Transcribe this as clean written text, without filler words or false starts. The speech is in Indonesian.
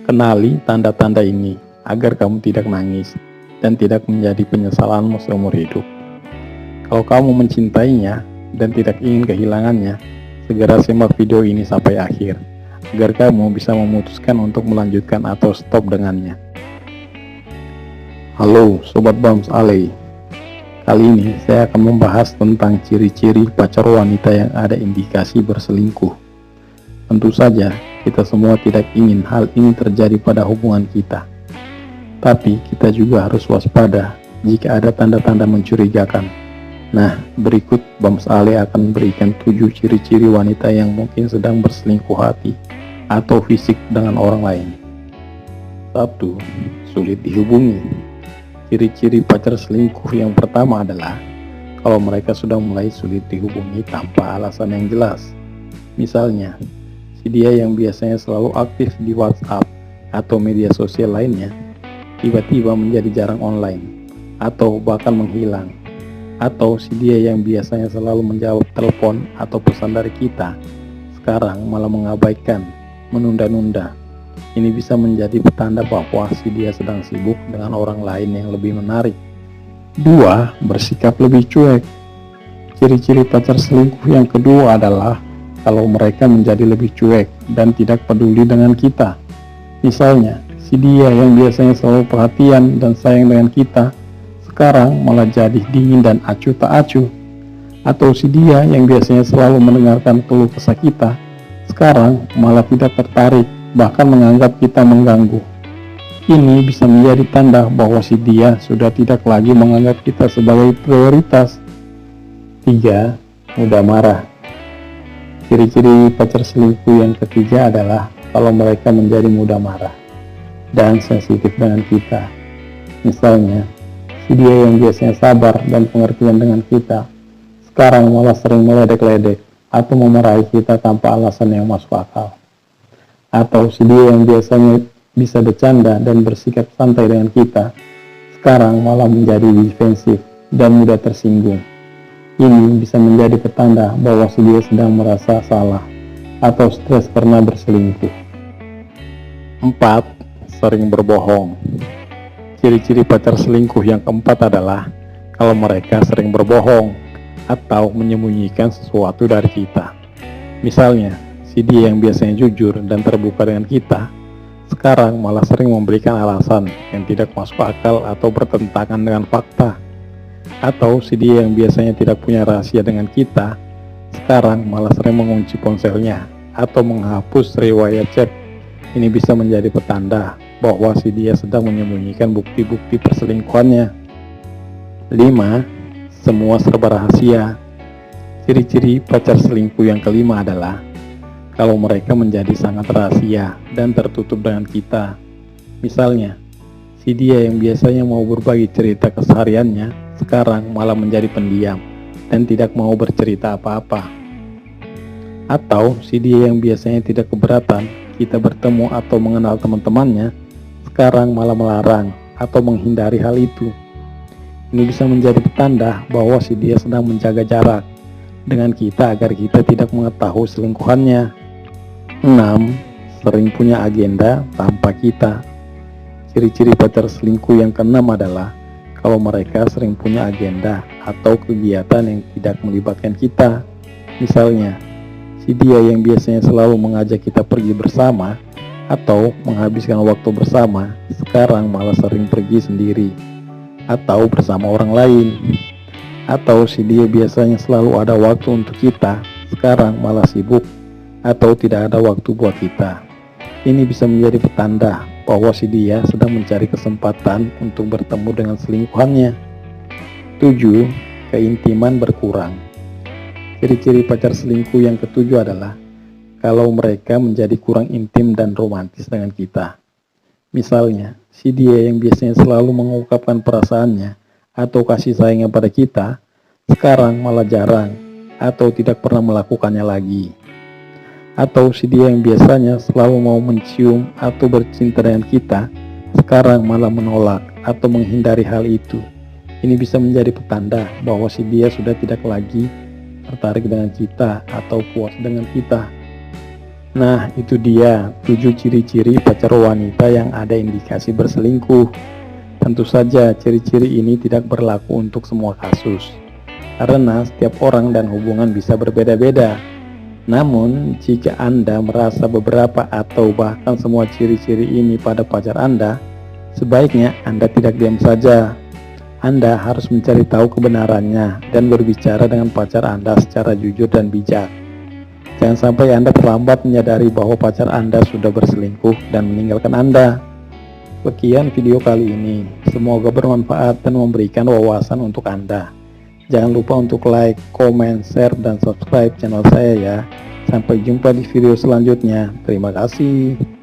Kenali tanda-tanda ini agar kamu tidak nangis dan tidak menjadi penyesalanmu seumur hidup. Kalau kamu mencintainya dan tidak ingin kehilangannya, segera simak video ini sampai akhir agar kamu bisa memutuskan untuk melanjutkan atau stop dengannya. Halo Sobat Bams Alay, kali ini saya akan membahas tentang ciri-ciri pacar wanita yang ada indikasi berselingkuh. Tentu saja kita semua tidak ingin hal ini terjadi pada hubungan kita, tapi kita juga harus waspada jika ada tanda-tanda mencurigakan. Nah, berikut Bams Alay akan memberikan 7 ciri-ciri wanita yang mungkin sedang berselingkuh hati atau fisik dengan orang lain. 1. Sulit dihubungi. Ciri-ciri pacar selingkuh yang pertama adalah kalau mereka sudah mulai sulit dihubungi tanpa alasan yang jelas. Misalnya, si dia yang biasanya selalu aktif di WhatsApp atau media sosial lainnya tiba-tiba menjadi jarang online atau bahkan menghilang. Atau si dia yang biasanya selalu menjawab telepon atau pesan dari kita sekarang malah mengabaikan, menunda-nunda. Ini bisa menjadi petanda bahwa si dia sedang sibuk dengan orang lain yang lebih menarik. 2. Bersikap lebih cuek. Ciri-ciri pacar selingkuh yang kedua adalah kalau mereka menjadi lebih cuek dan tidak peduli dengan kita. Misalnya, si dia yang biasanya selalu perhatian dan sayang dengan kita sekarang malah jadi dingin dan acuh tak acuh. Atau si dia yang biasanya selalu mendengarkan keluh kesah kita sekarang malah tidak tertarik, bahkan menganggap kita mengganggu. Ini bisa menjadi tanda bahwa si dia sudah tidak lagi menganggap kita sebagai prioritas. 3. Mudah marah. Ciri-ciri pacar selingkuh yang ketiga adalah kalau mereka menjadi mudah marah dan sensitif dengan kita. Misalnya, si dia yang biasanya sabar dan pengertian dengan kita sekarang malah sering meledek-ledek atau memarahi kita tanpa alasan yang masuk akal. Atau si dia yang biasanya bisa bercanda dan bersikap santai dengan kita sekarang malah menjadi defensif dan mudah tersinggung. Ini bisa menjadi petanda bahwa si dia sedang merasa salah atau stres karena berselingkuh. 4. Sering berbohong. Ciri-ciri pacar selingkuh yang keempat adalah kalau mereka sering berbohong atau menyembunyikan sesuatu dari kita. Misalnya, si dia yang biasanya jujur dan terbuka dengan kita sekarang malah sering memberikan alasan yang tidak masuk akal atau bertentangan dengan fakta. Atau si dia yang biasanya tidak punya rahasia dengan kita sekarang malah sering mengunci ponselnya atau menghapus riwayat chat. Ini bisa menjadi petanda bahwa si dia sedang menyembunyikan bukti-bukti perselingkuhannya. 5. Semua serba rahasia. Ciri-ciri pacar selingkuh yang kelima adalah kalau mereka menjadi sangat rahasia dan tertutup dengan kita. Misalnya, si dia yang biasanya mau berbagi cerita kesehariannya sekarang malah menjadi pendiam dan tidak mau bercerita apa-apa. Atau si dia yang biasanya tidak keberatan kita bertemu atau mengenal teman-temannya sekarang malah melarang atau menghindari hal itu. Ini bisa menjadi petanda bahwa si dia sedang menjaga jarak dengan kita agar kita tidak mengetahui selingkuhannya. 6. Sering punya agenda tanpa kita. Ciri-ciri pacar selingkuh yang keenam adalah kalau mereka sering punya agenda atau kegiatan yang tidak melibatkan kita. Misalnya, si dia yang biasanya selalu mengajak kita pergi bersama atau menghabiskan waktu bersama sekarang malah sering pergi sendiri atau bersama orang lain. Atau si dia biasanya selalu ada waktu untuk kita sekarang malah sibuk atau tidak ada waktu buat kita. Ini bisa menjadi petanda bahwa si dia sedang mencari kesempatan untuk bertemu dengan selingkuhannya. 7. Keintiman berkurang. Ciri-ciri pacar selingkuh yang ketujuh adalah kalau mereka menjadi kurang intim dan romantis dengan kita. Misalnya, si dia yang biasanya selalu mengungkapkan perasaannya atau kasih sayangnya pada kita sekarang malah jarang atau tidak pernah melakukannya lagi. Atau si dia yang biasanya selalu mau mencium atau bercinta dengan kita sekarang malah menolak atau menghindari hal itu. Ini bisa menjadi petanda bahwa si dia sudah tidak lagi tertarik dengan kita atau puas dengan kita. Nah, itu dia 7 ciri-ciri pacar wanita yang ada indikasi berselingkuh. Tentu saja ciri-ciri ini tidak berlaku untuk semua kasus, karena setiap orang dan hubungan bisa berbeda-beda. Namun, jika Anda merasa beberapa atau bahkan semua ciri-ciri ini pada pacar Anda, sebaiknya Anda tidak diam saja. Anda harus mencari tahu kebenarannya dan berbicara dengan pacar Anda secara jujur dan bijak. Jangan sampai Anda terlambat menyadari bahwa pacar Anda sudah berselingkuh dan meninggalkan Anda. Sekian video kali ini, semoga bermanfaat dan memberikan wawasan untuk Anda. Jangan lupa untuk like, comment, share, dan subscribe channel saya ya. Sampai jumpa di video selanjutnya. Terima kasih.